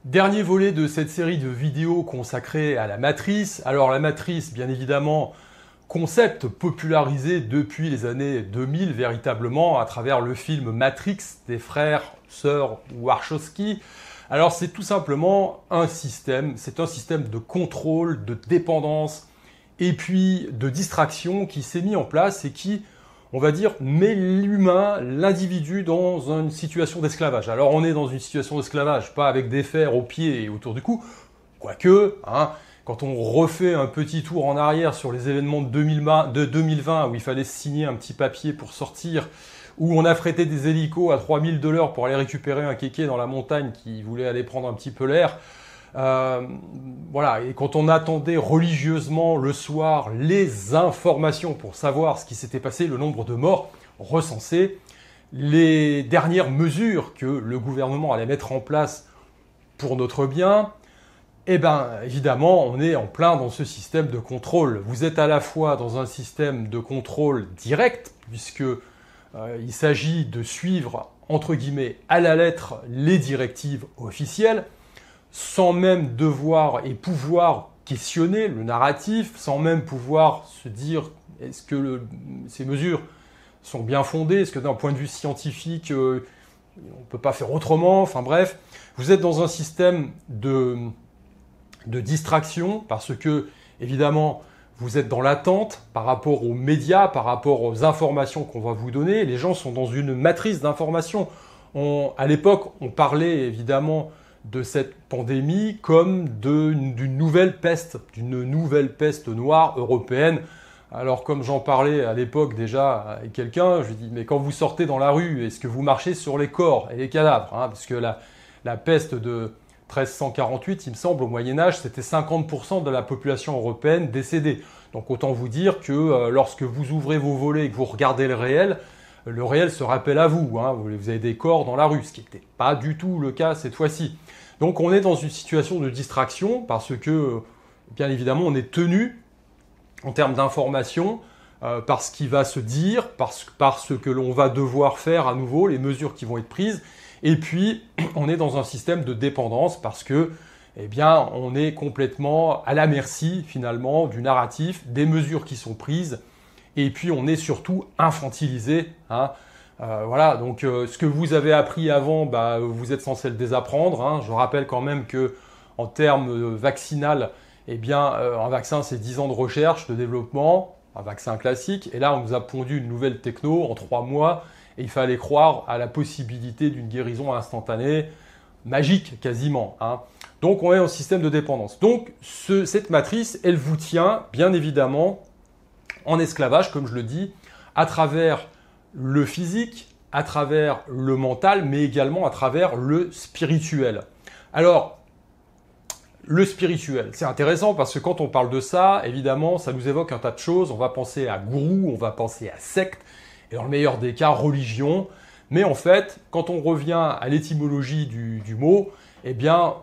Dernier volet de cette série de vidéos consacrée à la matrice. Alors la matrice, bien évidemment, concept popularisé depuis les années 2000 véritablement à travers le film Matrix des frères, sœurs Wachowski. Alors c'est tout simplement un système, c'est un système de contrôle, de dépendance et puis de distraction qui s'est mis en place et qui, on va dire, met l'humain, l'individu dans une situation d'esclavage. Alors on est dans une situation d'esclavage, pas avec des fers aux pieds et autour du cou, quoique, quand on refait un petit tour en arrière sur les événements de 2020 où il fallait signer un petit papier pour sortir, où on affrétait des hélicos à 3000 $ pour aller récupérer un kéké dans la montagne qui voulait aller prendre un petit peu l'air, voilà, et quand on attendait religieusement le soir les informations pour savoir ce qui s'était passé, le nombre de morts recensés, les dernières mesures que le gouvernement allait mettre en place pour notre bien, eh bien évidemment on est en plein dans ce système de contrôle. Vous êtes à la fois dans un système de contrôle direct, puisque il s'agit de suivre entre guillemets à la lettre les directives officielles, sans même devoir et pouvoir questionner le narratif, sans même pouvoir se dire est-ce que ces mesures sont bien fondées, est-ce que d'un point de vue scientifique, on ne peut pas faire autrement, enfin bref. Vous êtes dans un système de distraction parce que, évidemment, vous êtes dans l'attente par rapport aux médias, par rapport aux informations qu'on va vous donner. Les gens sont dans une matrice d'informations. À l'époque, on parlait évidemment de cette pandémie comme d'une nouvelle peste noire européenne. Alors comme j'en parlais à l'époque déjà avec quelqu'un, je lui dis mais quand vous sortez dans la rue, est-ce que vous marchez sur les corps et les cadavres, parce que la peste de 1348, il me semble, au Moyen-Âge, c'était 50% de la population européenne décédée. Donc autant vous dire que lorsque vous ouvrez vos volets et que vous regardez le réel se rappelle à vous. Vous avez des corps dans la rue, ce qui n'était pas du tout le cas cette fois-ci. Donc on est dans une situation de distraction parce que, bien évidemment, on est tenu en termes d'information par ce qui va se dire, par ce que l'on va devoir faire à nouveau, les mesures qui vont être prises. Et puis, on est dans un système de dépendance parce que, eh bien, on est complètement à la merci, finalement, du narratif, des mesures qui sont prises. Et puis, on est surtout infantilisé. Voilà, donc ce que vous avez appris avant, vous êtes censé le désapprendre. Je rappelle quand même que en termes vaccinal, eh bien, un vaccin, c'est 10 ans de recherche, de développement, un vaccin classique. Et là, on nous a pondu une nouvelle techno en 3 mois. Et il fallait croire à la possibilité d'une guérison instantanée, magique quasiment. Donc on est en système de dépendance. Donc cette matrice, elle vous tient bien évidemment en esclavage, comme je le dis, à travers le physique, à travers le mental, mais également à travers le spirituel. Alors, le spirituel, c'est intéressant parce que quand on parle de ça, évidemment, ça nous évoque un tas de choses. On va penser à gourou, on va penser à secte, et dans le meilleur des cas, religion. Mais en fait, quand on revient à l'étymologie du mot, eh bien,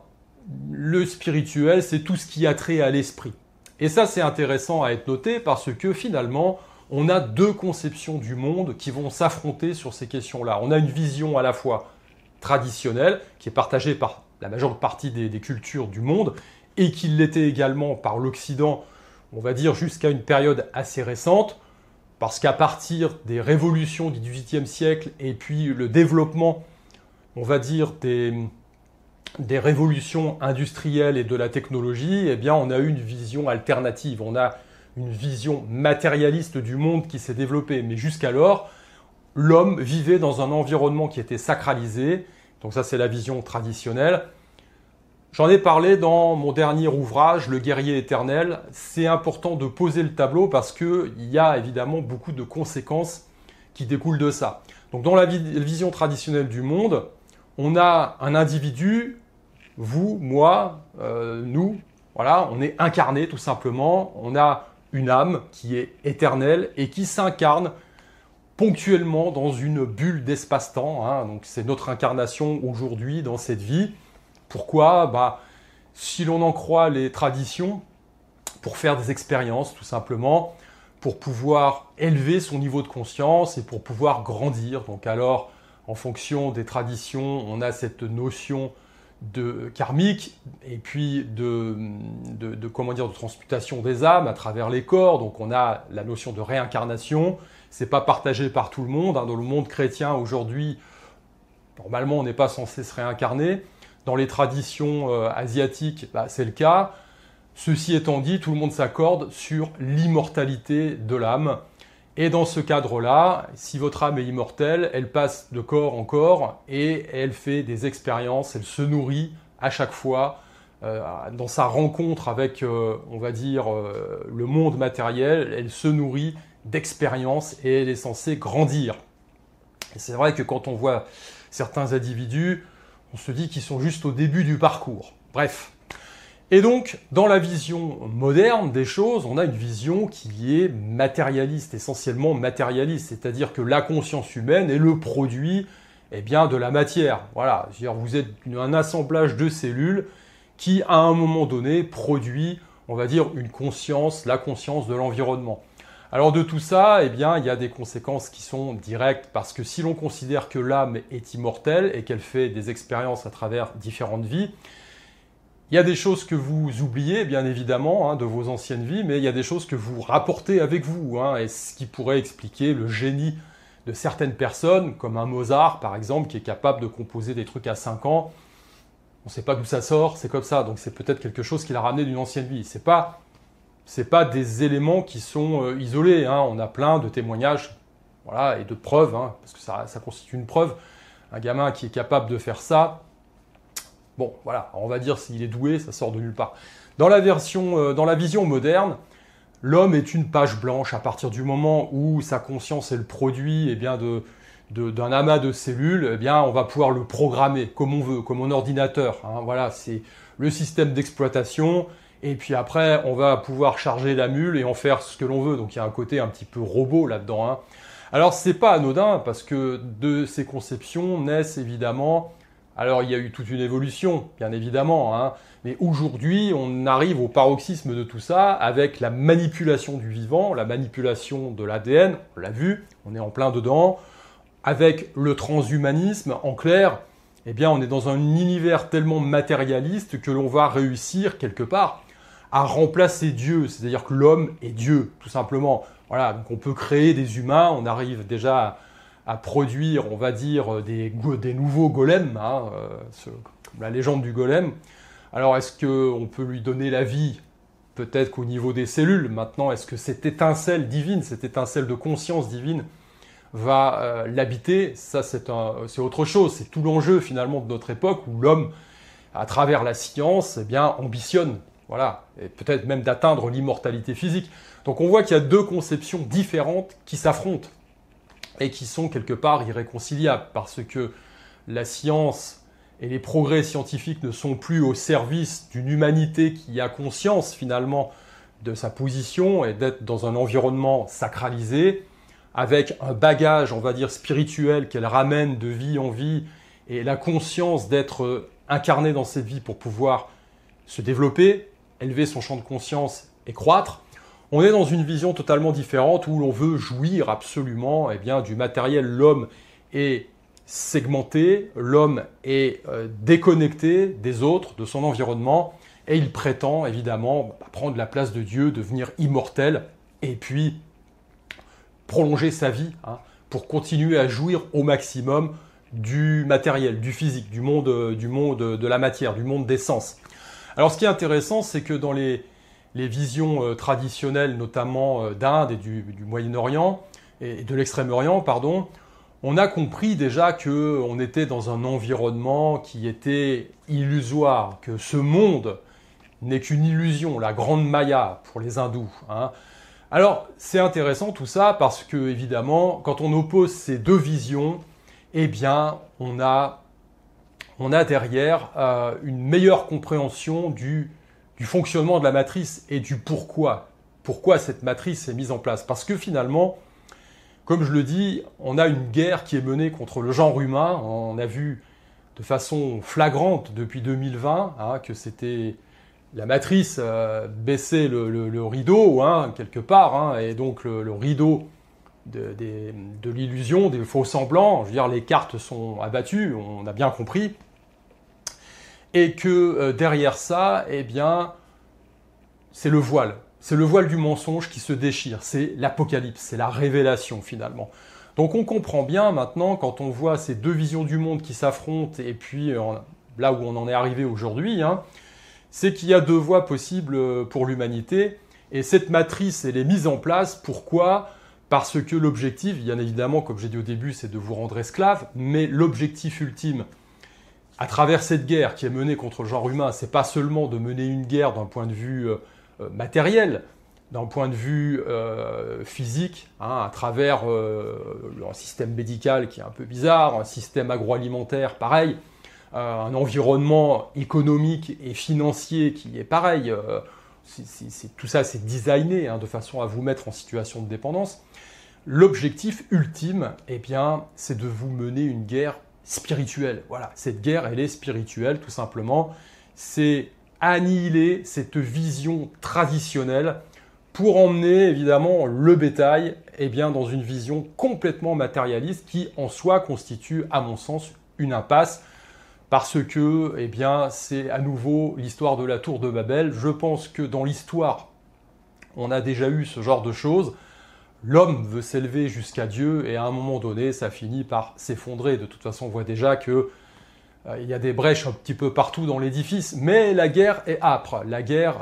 le spirituel, c'est tout ce qui a trait à l'esprit. Et ça, c'est intéressant à être noté parce que finalement, on a deux conceptions du monde qui vont s'affronter sur ces questions-là. On a une vision à la fois traditionnelle, qui est partagée par la majeure partie des cultures du monde, et qui l'était également par l'Occident, on va dire jusqu'à une période assez récente, parce qu'à partir des révolutions du XVIIIe siècle et puis le développement, on va dire, des révolutions industrielles et de la technologie, eh bien, on a eu une vision alternative. On a une vision matérialiste du monde qui s'est développée. Mais jusqu'alors, l'homme vivait dans un environnement qui était sacralisé. Donc ça, c'est la vision traditionnelle. J'en ai parlé dans mon dernier ouvrage, Le guerrier éternel. C'est important de poser le tableau parce qu'il y a évidemment beaucoup de conséquences qui découlent de ça. Donc dans la vision traditionnelle du monde, on a un individu, vous, moi, nous, voilà, on est incarné tout simplement. On a une âme qui est éternelle et qui s'incarne ponctuellement dans une bulle d'espace-temps. Donc c'est notre incarnation aujourd'hui dans cette vie. Pourquoi ? Si l'on en croit les traditions, pour faire des expériences tout simplement, pour pouvoir élever son niveau de conscience et pour pouvoir grandir. Donc alors, en fonction des traditions, on a cette notion karmique et puis comment dire, de transmutation des âmes à travers les corps. Donc on a la notion de réincarnation. C'est pas partagé par tout le monde. Hein. Dans le monde chrétien aujourd'hui, normalement on n'est pas censé se réincarner. Dans les traditions asiatiques, c'est le cas. Ceci étant dit, tout le monde s'accorde sur l'immortalité de l'âme. Et dans ce cadre-là, si votre âme est immortelle, elle passe de corps en corps et elle fait des expériences, elle se nourrit à chaque fois dans sa rencontre avec, on va dire, le monde matériel, elle se nourrit d'expériences et elle est censée grandir. Et c'est vrai que quand on voit certains individus, on se dit qu'ils sont juste au début du parcours. Bref. Et donc, dans la vision moderne des choses, on a une vision qui est matérialiste, essentiellement matérialiste, c'est-à-dire que la conscience humaine est le produit de la matière. Voilà, c'est-à-dire vous êtes un assemblage de cellules qui, à un moment donné, produit, on va dire, une conscience, la conscience de l'environnement. Alors de tout ça, il y a des conséquences qui sont directes, parce que si l'on considère que l'âme est immortelle et qu'elle fait des expériences à travers différentes vies, il y a des choses que vous oubliez, bien évidemment, de vos anciennes vies, mais il y a des choses que vous rapportez avec vous, et ce qui pourrait expliquer le génie de certaines personnes, comme un Mozart, par exemple, qui est capable de composer des trucs à 5 ans. On ne sait pas d'où ça sort, c'est comme ça, donc c'est peut-être quelque chose qu'il a ramené d'une ancienne vie. C'est pas des éléments qui sont isolés, on a plein de témoignages et de preuves, parce que ça constitue une preuve. Un gamin qui est capable de faire ça, bon, voilà, on va dire s'il est doué, ça sort de nulle part. Dans la vision moderne, l'homme est une page blanche à partir du moment où sa conscience est le produit d'un amas de cellules, on va pouvoir le programmer comme on veut, comme un ordinateur. Voilà, c'est le système d'exploitation. Et puis après, on va pouvoir charger la mule et en faire ce que l'on veut. Donc il y a un côté un petit peu robot là-dedans. Alors c'est pas anodin parce que de ces conceptions naissent évidemment. Alors il y a eu toute une évolution, bien évidemment, mais aujourd'hui on arrive au paroxysme de tout ça avec la manipulation du vivant, la manipulation de l'ADN, on l'a vu, on est en plein dedans, avec le transhumanisme, en clair, on est dans un univers tellement matérialiste que l'on va réussir quelque part à remplacer Dieu, c'est-à-dire que l'homme est Dieu, tout simplement. Voilà, donc on peut créer des humains, on arrive déjà à produire, on va dire, des nouveaux golems, la légende du golem. Alors, est-ce qu'on peut lui donner la vie? Peut-être qu'au niveau des cellules. Maintenant, est-ce que cette étincelle divine, cette étincelle de conscience divine va l'habiter? Ça, c'est autre chose. C'est tout l'enjeu, finalement, de notre époque, où l'homme, à travers la science, ambitionne, et peut-être même d'atteindre l'immortalité physique. Donc, on voit qu'il y a deux conceptions différentes qui s'affrontent et qui sont quelque part irréconciliables, parce que la science et les progrès scientifiques ne sont plus au service d'une humanité qui a conscience finalement de sa position et d'être dans un environnement sacralisé, avec un bagage, on va dire, spirituel qu'elle ramène de vie en vie, et la conscience d'être incarnée dans cette vie pour pouvoir se développer, élever son champ de conscience et croître. On est dans une vision totalement différente où l'on veut jouir absolument du matériel. L'homme est segmenté, l'homme est déconnecté des autres, de son environnement, et il prétend évidemment prendre la place de Dieu, devenir immortel, et puis prolonger sa vie pour continuer à jouir au maximum du matériel, du physique, du monde de la matière, du monde des sens. Alors ce qui est intéressant, c'est que dans les visions traditionnelles, notamment d'Inde et du Moyen-Orient, et de l'Extrême-Orient, on a compris déjà qu'on était dans un environnement qui était illusoire, que ce monde n'est qu'une illusion, la grande Maya pour les hindous. Alors, c'est intéressant tout ça parce que, évidemment, quand on oppose ces deux visions, on a derrière une meilleure compréhension du fonctionnement de la matrice et du pourquoi. Pourquoi cette matrice est mise en place? Parce que finalement, comme je le dis, on a une guerre qui est menée contre le genre humain. On a vu de façon flagrante depuis 2020 que c'était la matrice baissait le rideau quelque part, et donc le rideau de l'illusion, des faux semblants. Je veux dire, les cartes sont abattues, on a bien compris. et que derrière ça, eh bien, c'est le voile. C'est le voile du mensonge qui se déchire. C'est l'apocalypse, c'est la révélation finalement. Donc on comprend bien maintenant, quand on voit ces deux visions du monde qui s'affrontent, et puis là où on en est arrivé aujourd'hui, hein, c'est qu'il y a deux voies possibles pour l'humanité. Et cette matrice, elle est mise en place. Pourquoi ? Parce que l'objectif, bien évidemment, comme j'ai dit au début, c'est de vous rendre esclave, mais l'objectif ultime, à travers cette guerre qui est menée contre le genre humain, c'est pas seulement de mener une guerre d'un point de vue matériel, d'un point de vue physique, hein, à travers un système médical qui est un peu bizarre, un système agroalimentaire pareil, un environnement économique et financier qui est pareil. Tout ça, c'est designé hein, de façon à vous mettre en situation de dépendance. L'objectif ultime, eh bien, c'est de vous mener une guerre spirituelle. Voilà, cette guerre, elle est spirituelle, tout simplement. C'est annihiler cette vision traditionnelle pour emmener, évidemment, le bétail eh bien, dans une vision complètement matérialiste qui, en soi, constitue, à mon sens, une impasse. Parce que, eh bien, c'est à nouveau l'histoire de la tour de Babel. Je pense que dans l'histoire, on a déjà eu ce genre de choses. L'homme veut s'élever jusqu'à Dieu et à un moment donné, ça finit par s'effondrer. De toute façon, on voit déjà que il y a des brèches un petit peu partout dans l'édifice, mais la guerre est âpre. La guerre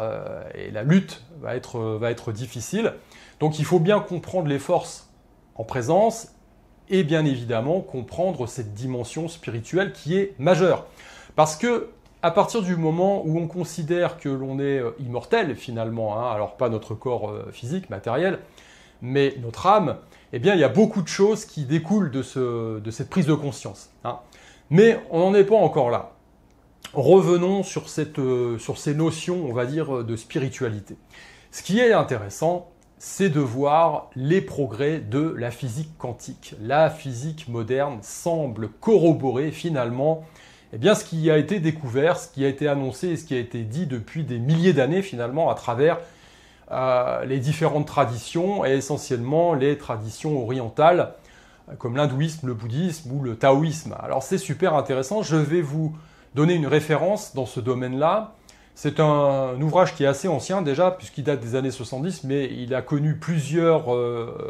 et la lutte va être difficile. Donc, il faut bien comprendre les forces en présence et bien évidemment comprendre cette dimension spirituelle qui est majeure. Parce que à partir du moment où on considère que l'on est immortel finalement, hein, alors pas notre corps physique, matériel, mais notre âme, eh bien il y a beaucoup de choses qui découlent de cette prise de conscience. Hein. Mais on n'en est pas encore là. Revenons sur ces notions, on va dire, de spiritualité. Ce qui est intéressant, c'est de voir les progrès de la physique quantique. La physique moderne semble corroborer finalement eh bien, ce qui a été découvert, ce qui a été annoncé et ce qui a été dit depuis des milliers d'années finalement à travers les différentes traditions et essentiellement les traditions orientales comme l'hindouisme, le bouddhisme ou le taoïsme. Alors c'est super intéressant, je vais vous donner une référence dans ce domaine-là. C'est un ouvrage qui est assez ancien déjà, puisqu'il date des années 70, mais il a connu plusieurs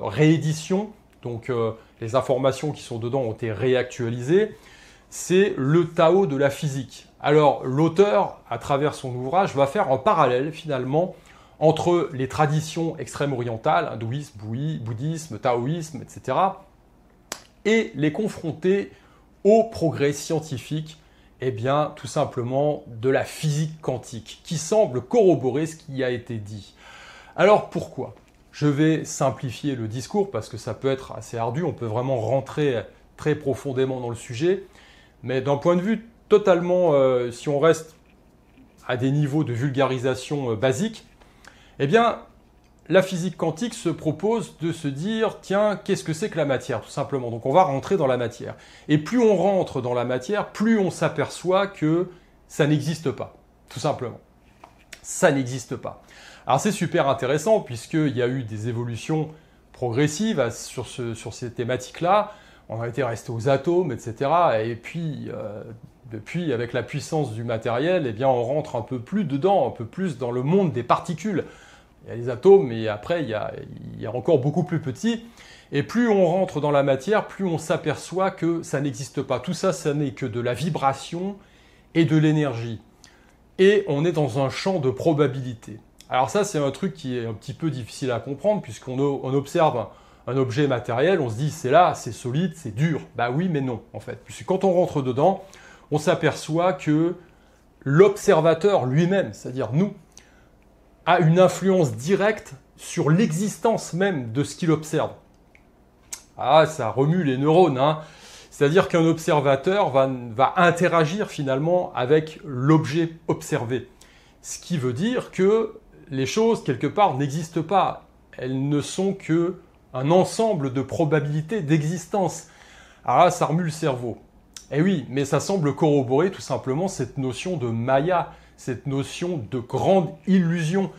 rééditions, donc les informations qui sont dedans ont été réactualisées. C'est le Tao de la physique. Alors l'auteur, à travers son ouvrage, va faire un parallèle finalement entre les traditions extrêmes orientales, hindouisme, bouddhisme, taoïsme, etc., et les confronter au progrès scientifique eh bien, tout simplement de la physique quantique, qui semble corroborer ce qui a été dit. Alors pourquoi ? Je vais simplifier le discours, parce que ça peut être assez ardu, on peut vraiment rentrer très profondément dans le sujet, mais d'un point de vue totalement, si on reste à des niveaux de vulgarisation basiques, eh bien, la physique quantique se propose de se dire, tiens, qu'est-ce que c'est que la matière, tout simplement. Donc on va rentrer dans la matière. Et plus on rentre dans la matière, plus on s'aperçoit que ça n'existe pas, tout simplement. Ça n'existe pas. Alors c'est super intéressant, puisqu'il y a eu des évolutions progressives sur ces thématiques-là. On a été resté aux atomes, etc. Et puis, depuis, avec la puissance du matériel, eh bien, on rentre un peu plus dedans, un peu plus dans le monde des particules. Il y a les atomes, mais après, il y a encore beaucoup plus petit. Et plus on rentre dans la matière, plus on s'aperçoit que ça n'existe pas. Tout ça, ça n'est que de la vibration et de l'énergie. Et on est dans un champ de probabilité. Alors ça, c'est un truc qui est un petit peu difficile à comprendre, puisqu'on observe un objet matériel, on se dit, c'est là, c'est solide, c'est dur. Bah oui, mais non, en fait. Puisque quand on rentre dedans, on s'aperçoit que l'observateur lui-même, c'est-à-dire nous, a une influence directe sur l'existence même de ce qu'il observe. Ah, ça remue les neurones, hein. C'est-à-dire qu'un observateur va interagir finalement avec l'objet observé. Ce qui veut dire que les choses, quelque part, n'existent pas. Elles ne sont qu'un ensemble de probabilités d'existence. Alors là, ça remue le cerveau. Eh oui, mais ça semble corroborer tout simplement cette notion de Maya, cette notion de grande illusion,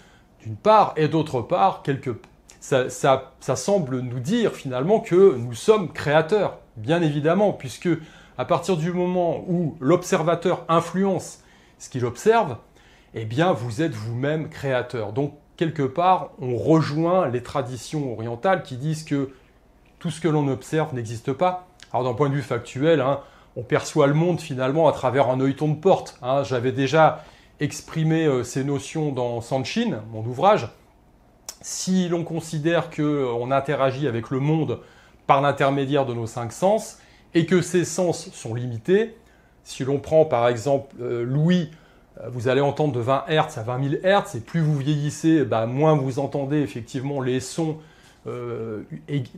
d'une part, et d'autre part, ça semble nous dire finalement que nous sommes créateurs, bien évidemment, puisque à partir du moment où l'observateur influence ce qu'il observe, eh bien, vous êtes vous-même créateur. Donc, quelque part, on rejoint les traditions orientales qui disent que tout ce que l'on observe n'existe pas. Alors, d'un point de vue factuel, on perçoit le monde finalement à travers un œilleton de porte. J'avais déjà exprimé ces notions dans Sanshin, mon ouvrage. Si l'on considère qu'on interagit avec le monde par l'intermédiaire de nos 5 sens et que ces sens sont limités, si l'on prend par exemple l'ouïe, vous allez entendre de 20 Hz à 20 000 Hz, et plus vous vieillissez, moins vous entendez effectivement les sons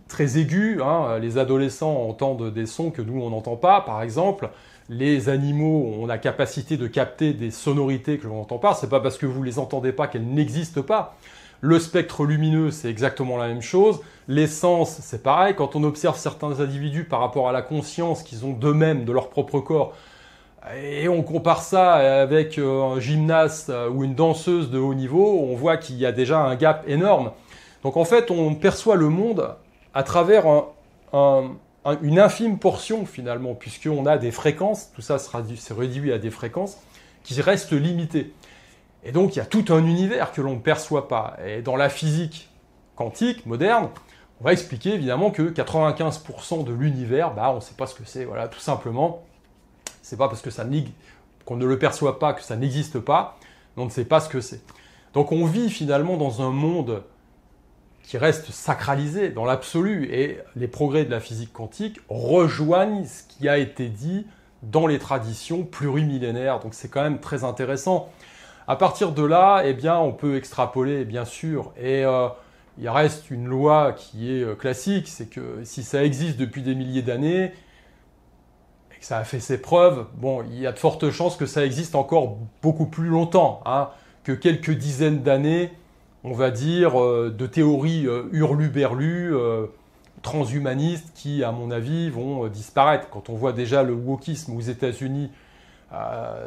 très aigus. Les adolescents entendent des sons que nous on n'entend pas, par exemple. Les animaux ont la capacité de capter des sonorités que l'on n'entend pas. C'est pas parce que vous les entendez pas qu'elles n'existent pas. Le spectre lumineux, c'est exactement la même chose. Les sens, c'est pareil. Quand on observe certains individus par rapport à la conscience qu'ils ont d'eux-mêmes, de leur propre corps, et on compare ça avec un gymnaste ou une danseuse de haut niveau, on voit qu'il y a déjà un gap énorme. Donc en fait, on perçoit le monde à travers une infime portion finalement, puisqu'on a des fréquences, tout ça c'est réduit à des fréquences qui restent limitées. Et donc il y a tout un univers que l'on ne perçoit pas. Et dans la physique quantique moderne, on va expliquer évidemment que 95% de l'univers, on ne sait pas ce que c'est, voilà, tout simplement. C'est pas parce que qu'on ne le perçoit pas que ça n'existe pas, on ne sait pas ce que c'est. Donc on vit finalement dans un monde qui reste sacralisé dans l'absolu, et les progrès de la physique quantique rejoignent ce qui a été dit dans les traditions plurimillénaires. Donc c'est quand même très intéressant. À partir de là, on peut extrapoler, bien sûr, et il reste une loi qui est classique, c'est que si ça existe depuis des milliers d'années, et que ça a fait ses preuves, il y a de fortes chances que ça existe encore beaucoup plus longtemps, que quelques dizaines d'années, on va dire, de théories hurluberlues, transhumanistes, qui, à mon avis, vont disparaître. Quand on voit déjà le wokisme aux États-Unis,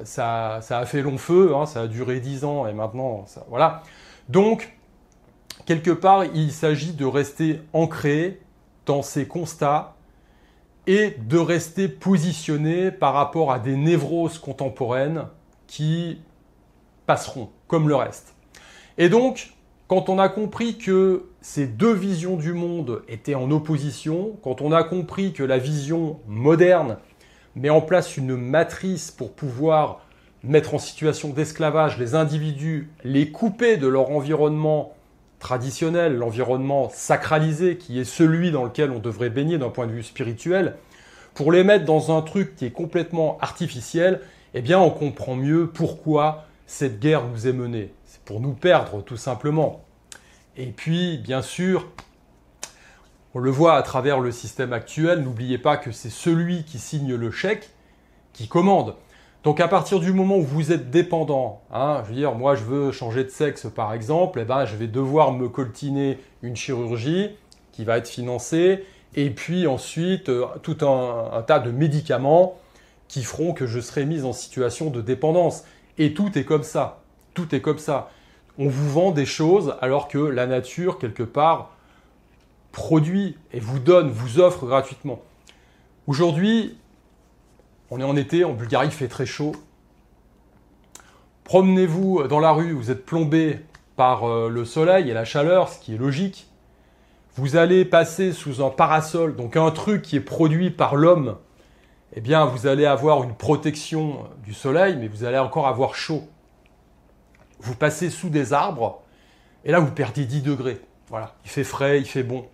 ça a fait long feu, ça a duré 10 ans, et maintenant, voilà. Donc, quelque part, il s'agit de rester ancré dans ces constats et de rester positionné par rapport à des névroses contemporaines qui passeront, comme le reste. Et donc, quand on a compris que ces deux visions du monde étaient en opposition, quand on a compris que la vision moderne met en place une matrice pour pouvoir mettre en situation d'esclavage les individus, les couper de leur environnement traditionnel, l'environnement sacralisé, qui est celui dans lequel on devrait baigner d'un point de vue spirituel, pour les mettre dans un truc qui est complètement artificiel, on comprend mieux pourquoi cette guerre nous est menée. C'est pour nous perdre, tout simplement. Et puis, bien sûr, on le voit à travers le système actuel, n'oubliez pas que c'est celui qui signe le chèque qui commande. Donc à partir du moment où vous êtes dépendant, je veux dire, moi je veux changer de sexe par exemple, je vais devoir me coltiner une chirurgie qui va être financée, et puis ensuite tout un tas de médicaments qui feront que je serai mis en situation de dépendance. Et tout est comme ça, tout est comme ça. On vous vend des choses alors que la nature, quelque part, produit et vous donne, vous offre gratuitement. Aujourd'hui, on est en été, en Bulgarie, il fait très chaud. Promenez-vous dans la rue, vous êtes plombé par le soleil et la chaleur, ce qui est logique. Vous allez passer sous un parasol, donc un truc qui est produit par l'homme, vous allez avoir une protection du soleil, mais vous allez encore avoir chaud. Vous passez sous des arbres, et là vous perdez 10 degrés. Voilà, il fait frais, il fait bon.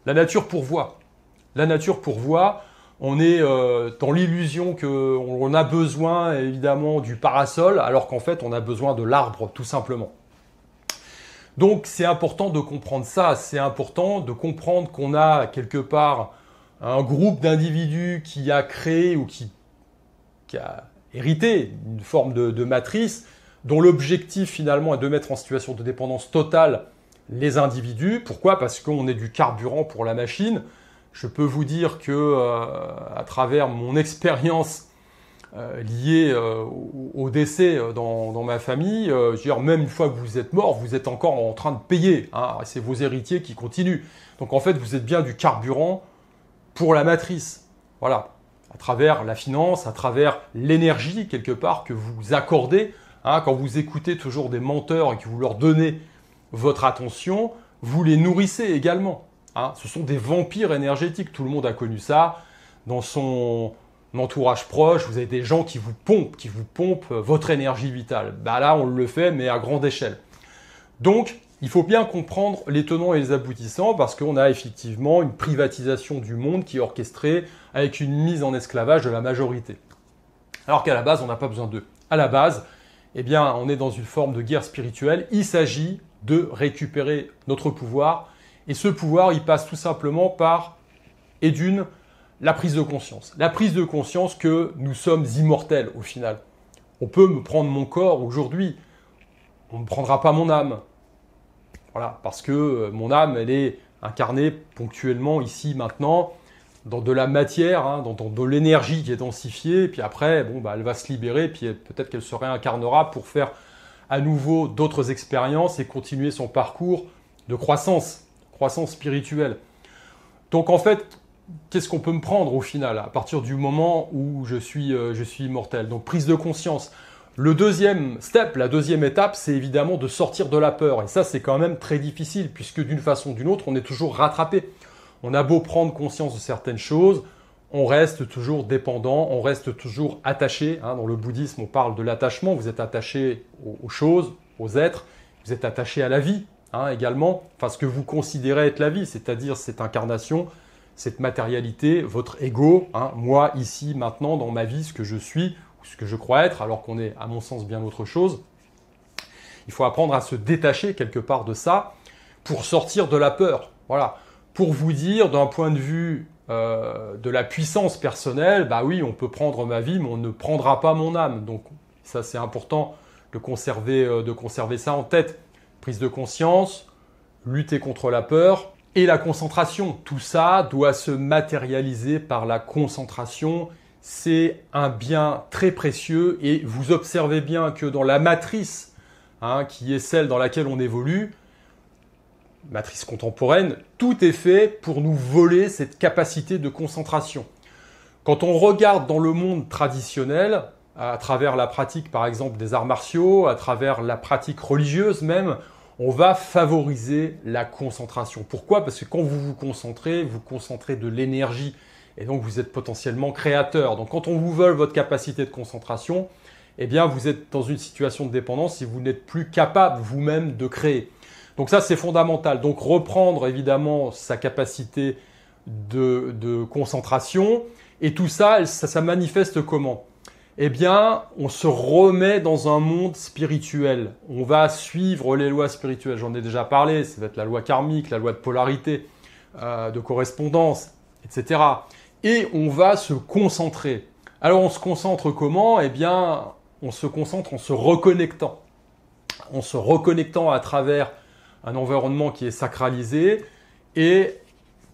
La nature pourvoit. La nature pourvoit. On est dans l'illusion qu'on a besoin évidemment du parasol, alors qu'en fait on a besoin de l'arbre tout simplement. Donc c'est important de comprendre ça, c'est important de comprendre qu'on a quelque part un groupe d'individus qui a créé ou qui a hérité d'une forme de matrice dont l'objectif finalement est de mettre en situation de dépendance totale les individus. Pourquoi ? Parce qu'on est du carburant pour la machine. Je peux vous dire que à travers mon expérience liée au décès dans ma famille, je veux dire, même une fois que vous êtes mort, vous êtes encore en train de payer. C'est vos héritiers qui continuent. Donc en fait, vous êtes bien du carburant pour la matrice. Voilà. à travers la finance, à travers l'énergie quelque part que vous accordez. Quand vous écoutez toujours des menteurs et que vous leur donnez votre attention, vous les nourrissez également. Ce sont des vampires énergétiques, tout le monde a connu ça. Dans son entourage proche, vous avez des gens qui vous pompent votre énergie vitale. Là, on le fait, mais à grande échelle. Donc, il faut bien comprendre les tenants et les aboutissants parce qu'on a effectivement une privatisation du monde qui est orchestrée avec une mise en esclavage de la majorité. Alors qu'à la base, on n'a pas besoin d'eux. À la base, on est dans une forme de guerre spirituelle. Il s'agit de récupérer notre pouvoir. Et ce pouvoir, il passe tout simplement par, la prise de conscience. La prise de conscience que nous sommes immortels au final. On peut me prendre mon corps aujourd'hui. On ne prendra pas mon âme. Voilà, parce que mon âme, elle est incarnée ponctuellement ici, maintenant, dans de la matière, dans de l'énergie qui est densifiée. Et puis après, elle va se libérer. Puis peut-être qu'elle se réincarnera pour faire à nouveau d'autres expériences et continuer son parcours de croissance spirituelle. Donc en fait, qu'est-ce qu'on peut me prendre au final à partir du moment où je suis immortel? Donc prise de conscience. Le deuxième step, la deuxième étape, c'est évidemment de sortir de la peur. Et ça, c'est quand même très difficile puisque d'une façon ou d'une autre, on est toujours rattrapé. On a beau prendre conscience de certaines choses, on reste toujours dépendant, on reste toujours attaché. Dans le bouddhisme, on parle de l'attachement. Vous êtes attaché aux choses, aux êtres. Vous êtes attaché à la vie également. Enfin, ce que vous considérez être la vie, c'est-à-dire cette incarnation, cette matérialité, votre ego. Moi, ici, maintenant, dans ma vie, ce que je suis, ce que je crois être, alors qu'on est, à mon sens, bien autre chose. Il faut apprendre à se détacher quelque part de ça pour sortir de la peur. Voilà. Pour vous dire, d'un point de vue de la puissance personnelle, oui, on peut prendre ma vie, mais on ne prendra pas mon âme. Donc, ça, c'est important de conserver ça en tête. Prise de conscience, lutter contre la peur et la concentration. Tout ça doit se matérialiser par la concentration. C'est un bien très précieux et vous observez bien que dans la matrice, qui est celle dans laquelle on évolue, matrice contemporaine, tout est fait pour nous voler cette capacité de concentration. Quand on regarde dans le monde traditionnel, à travers la pratique par exemple des arts martiaux, à travers la pratique religieuse même, on va favoriser la concentration. Pourquoi? Parce que quand vous concentrez de l'énergie. Et donc, vous êtes potentiellement créateur. Donc, quand on vous vole votre capacité de concentration, vous êtes dans une situation de dépendance et vous n'êtes plus capable vous-même de créer. Donc ça, c'est fondamental. Donc, reprendre évidemment sa capacité de concentration. Et tout ça, ça manifeste comment? On se remet dans un monde spirituel. On va suivre les lois spirituelles. J'en ai déjà parlé. Ça va être la loi karmique, la loi de polarité, de correspondance, etc. Et on va se concentrer. Alors, on se concentre comment? On se concentre en se reconnectant. En se reconnectant à travers un environnement qui est sacralisé et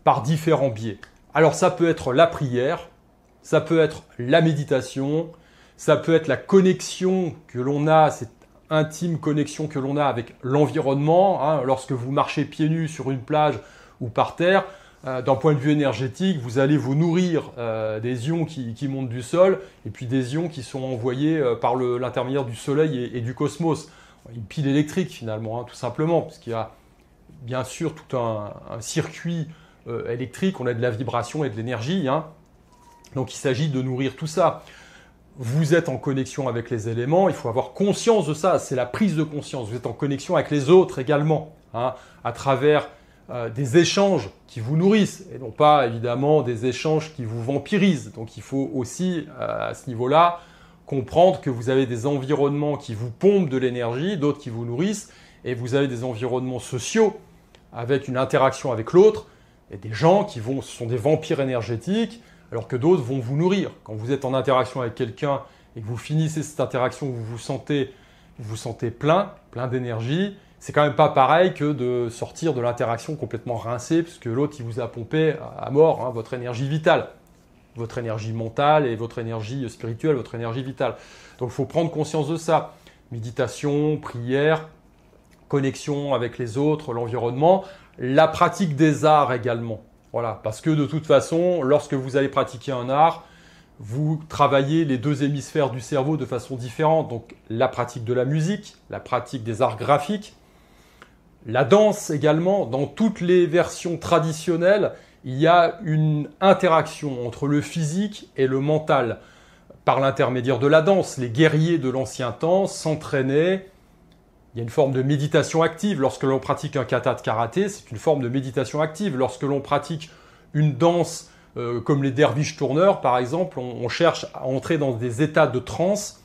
par différents biais. Alors, ça peut être la prière, ça peut être la méditation, ça peut être la connexion que l'on a, cette intime connexion que l'on a avec l'environnement. Lorsque vous marchez pieds nus sur une plage ou par terre, d'un point de vue énergétique, vous allez vous nourrir des ions qui montent du sol et puis des ions qui sont envoyés par l'intermédiaire du soleil et du cosmos. Une pile électrique finalement, tout simplement, parce qu'il y a bien sûr tout un circuit électrique, on a de la vibration et de l'énergie. Donc il s'agit de nourrir tout ça. Vous êtes en connexion avec les éléments, il faut avoir conscience de ça, c'est la prise de conscience. Vous êtes en connexion avec les autres également, à travers des échanges qui vous nourrissent et non pas évidemment des échanges qui vous vampirisent. Donc il faut aussi à ce niveau-là comprendre que vous avez des environnements qui vous pompent de l'énergie, d'autres qui vous nourrissent et vous avez des environnements sociaux avec une interaction avec l'autre et des gens ce sont des vampires énergétiques alors que d'autres vont vous nourrir. Quand vous êtes en interaction avec quelqu'un et que vous finissez cette interaction, vous vous sentez plein d'énergie, c'est quand même pas pareil que de sortir de l'interaction complètement rincé, puisque l'autre, il vous a pompé à mort votre énergie vitale, votre énergie mentale et votre énergie spirituelle, votre énergie vitale. Donc, il faut prendre conscience de ça. Méditation, prière, connexion avec les autres, l'environnement, la pratique des arts également. Voilà, parce que de toute façon, lorsque vous allez pratiquer un art, vous travaillez les deux hémisphères du cerveau de façon différente. Donc la pratique de la musique, la pratique des arts graphiques, la danse également. Dans toutes les versions traditionnelles, il y a une interaction entre le physique et le mental. Par l'intermédiaire de la danse, les guerriers de l'ancien temps s'entraînaient. Il y a une forme de méditation active. Lorsque l'on pratique un kata de karaté, c'est une forme de méditation active. Lorsque l'on pratique une danse comme les derviches tourneurs, par exemple, on cherche à entrer dans des états de transe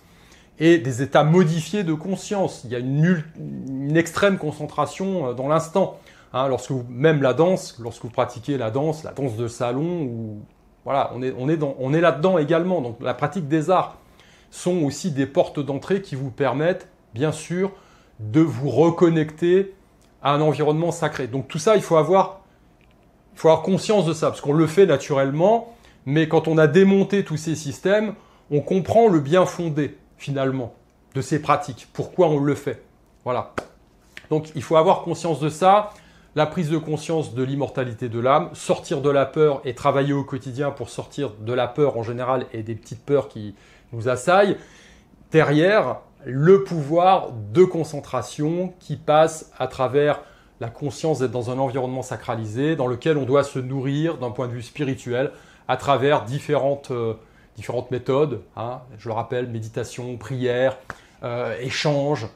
et des états modifiés de conscience. Il y a une extrême concentration dans l'instant. Hein, même la danse, lorsque vous pratiquez la danse de salon, voilà, on est là-dedans également. Donc la pratique des arts sont aussi des portes d'entrée qui vous permettent, bien sûr, de vous reconnecter à un environnement sacré. Donc tout ça, il faut avoir conscience de ça, parce qu'on le fait naturellement, mais quand on a démonté tous ces systèmes, on comprend le bien fondé, finalement, de ces pratiques, pourquoi on le fait. Voilà. Donc il faut avoir conscience de ça, la prise de conscience de l'immortalité de l'âme, sortir de la peur et travailler au quotidien pour sortir de la peur en général et des petites peurs qui nous assaillent. Derrière, le pouvoir de concentration qui passe à travers la conscience d'être dans un environnement sacralisé dans lequel on doit se nourrir d'un point de vue spirituel à travers différentes méthodes. Hein, je le rappelle, méditation, prière, échange,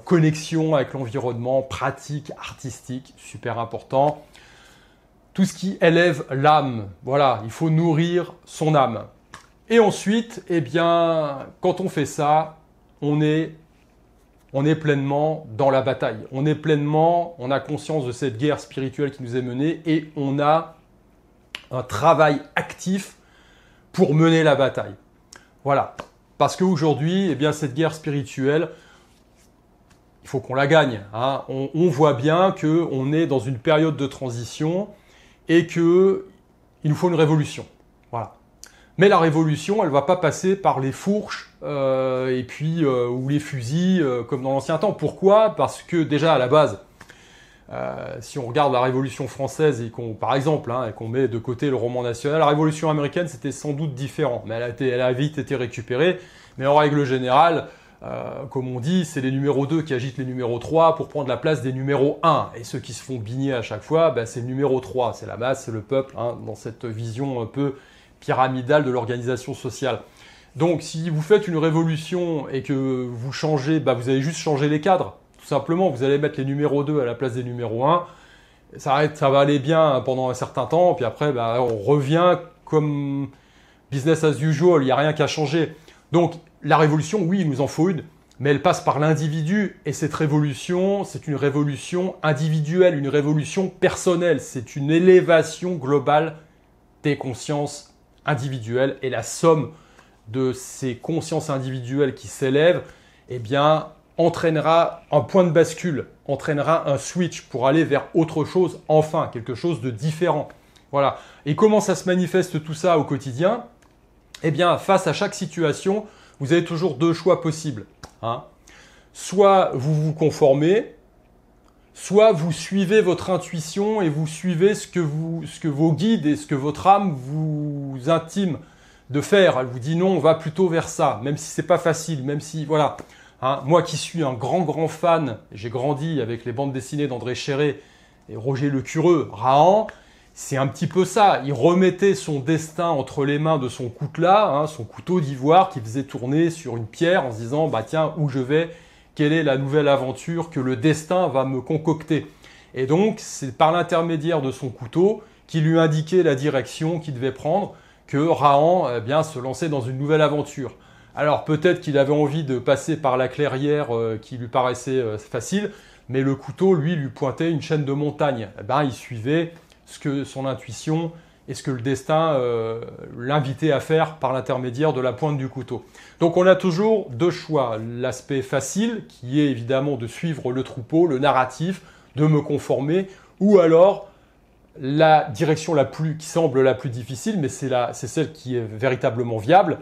connexion avec l'environnement, pratique artistique, super important. Tout ce qui élève l'âme, voilà, il faut nourrir son âme. Et ensuite, eh bien, quand on fait ça, on est pleinement dans la bataille. On a conscience de cette guerre spirituelle qui nous est menée et on a un travail actif pour mener la bataille. Voilà. Parce qu'aujourd'hui, eh bien, cette guerre spirituelle, il faut qu'on la gagne. Hein. On voit bien qu'on est dans une période de transition et qu'il nous faut une révolution. Voilà. Mais la révolution, elle ne va pas passer par les fourches ou les fusils comme dans l'ancien temps. Pourquoi ? Parce que déjà à la base, si on regarde la Révolution française et par exemple, et qu'on met de côté le roman national, la Révolution américaine c'était sans doute différent, mais elle a vite été récupérée. Mais en règle générale, comme on dit, c'est les numéros 2 qui agitent les numéros 3 pour prendre la place des numéros 1. Et ceux qui se font bigner à chaque fois, c'est le numéro 3, c'est la masse, c'est le peuple, dans cette vision un peu pyramidale de l'organisation sociale. Donc si vous faites une révolution et que vous changez, vous allez juste changer les cadres, tout simplement, vous allez mettre les numéros 2 à la place des numéros 1, ça va aller bien pendant un certain temps, puis après on revient comme business as usual, il n'y a rien qu'à changer. Donc la révolution, oui, il nous en faut une, mais elle passe par l'individu, et cette révolution, c'est une révolution individuelle, une révolution personnelle, c'est une élévation globale des consciences individuelles, et la somme de ces consciences individuelles qui s'élèvent, eh bien, entraînera un point de bascule, entraînera un switch pour aller vers autre chose, enfin, quelque chose de différent. Voilà. Et comment ça se manifeste tout ça au quotidien ? Eh bien, face à chaque situation, vous avez toujours deux choix possibles. Hein. Soit vous vous conformez, soit vous suivez votre intuition et vous suivez ce que vos guides et ce que votre âme vous intime de faire. Elle vous dit non, on va plutôt vers ça, même si c'est pas facile, même si, voilà. Hein, moi qui suis un grand fan, j'ai grandi avec les bandes dessinées d'André Chéret et Roger Lecureux, Rahan, c'est un petit peu ça. Il remettait son destin entre les mains de son coutelas, son couteau d'ivoire qu'il faisait tourner sur une pierre en se disant, tiens, où je vais ? Quelle est la nouvelle aventure que le destin va me concocter ? Et donc, c'est par l'intermédiaire de son couteau qui lui indiquait la direction qu'il devait prendre que Rahan se lançait dans une nouvelle aventure. Alors peut-être qu'il avait envie de passer par la clairière qui lui paraissait facile, mais le couteau, lui pointait une chaîne de montagnes. Il suivait ce que son intuition et ce que le destin l'invitait à faire par l'intermédiaire de la pointe du couteau. Donc on a toujours deux choix. L'aspect facile, qui est évidemment de suivre le troupeau, le narratif, de me conformer, ou alors la direction qui semble la plus difficile, mais c'est celle qui est véritablement viable,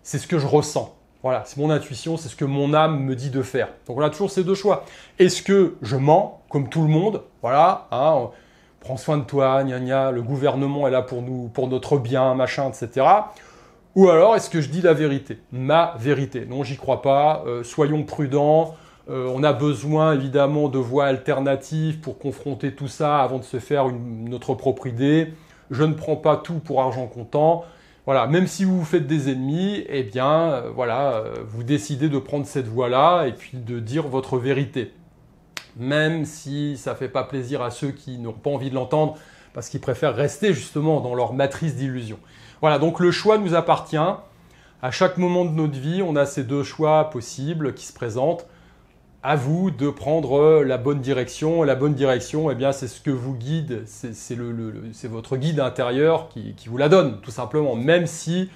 c'est ce que je ressens. Voilà, c'est mon intuition, c'est ce que mon âme me dit de faire. Donc on a toujours ces deux choix. Est-ce que je mens, comme tout le monde ? Voilà, prends soin de toi, gna gna, le gouvernement est là pour nous, pour notre bien, machin, etc. Ou alors, est-ce que je dis la vérité? Ma vérité. Non, j'y crois pas. Soyons prudents. On a besoin, évidemment, de voies alternatives pour confronter tout ça avant de se faire notre propre idée. Je ne prends pas tout pour argent comptant. Voilà, même si vous vous faites des ennemis, eh bien, voilà, vous décidez de prendre cette voie-là et puis de dire votre vérité. Même si ça ne fait pas plaisir à ceux qui n'ont pas envie de l'entendre, parce qu'ils préfèrent rester justement dans leur matrice d'illusion. Voilà, donc le choix nous appartient. À chaque moment de notre vie, on a ces deux choix possibles qui se présentent. À vous de prendre la bonne direction. La bonne direction, eh bien, c'est ce que vous guide, c'est votre guide intérieur qui vous la donne, tout simplement, même si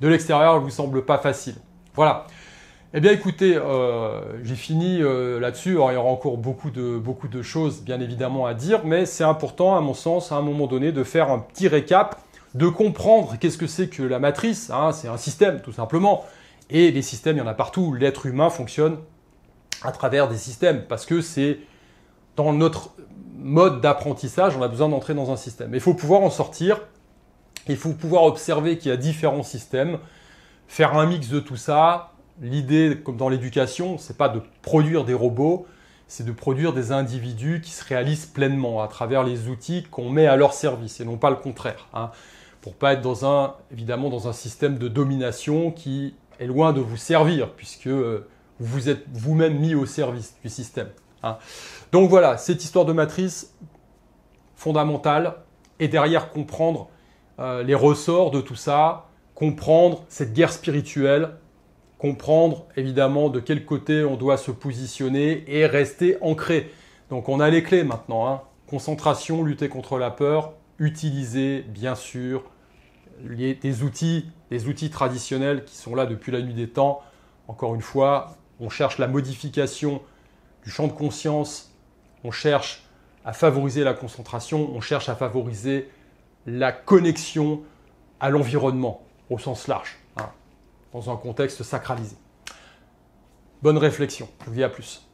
de l'extérieur, elle ne vous semble pas facile. Voilà. Eh bien, écoutez, j'ai fini là-dessus. Alors, il y aura encore beaucoup de choses, bien évidemment, à dire, mais c'est important, à mon sens, à un moment donné, de faire un petit récap, de comprendre qu'est-ce que c'est que la matrice. Hein, c'est un système, tout simplement. Et les systèmes, il y en a partout. L'être humain fonctionne à travers des systèmes, parce que c'est dans notre mode d'apprentissage, on a besoin d'entrer dans un système. Mais il faut pouvoir en sortir, il faut pouvoir observer qu'il y a différents systèmes, faire un mix de tout ça. L'idée, comme dans l'éducation, c'est pas de produire des robots, c'est de produire des individus qui se réalisent pleinement à travers les outils qu'on met à leur service, et non pas le contraire. Hein, pour pas être évidemment dans un système de domination qui est loin de vous servir, puisque vous êtes vous-même mis au service du système. Hein. Donc voilà, cette histoire de matrice fondamentale, et derrière comprendre les ressorts de tout ça, comprendre cette guerre spirituelle, comprendre évidemment de quel côté on doit se positionner et rester ancré. Donc on a les clés maintenant. Hein. Concentration, lutter contre la peur, utiliser bien sûr des outils traditionnels qui sont là depuis la nuit des temps. Encore une fois, on cherche la modification du champ de conscience, on cherche à favoriser la concentration, on cherche à favoriser la connexion à l'environnement au sens large, hein, dans un contexte sacralisé. Bonne réflexion, je vous dis à plus.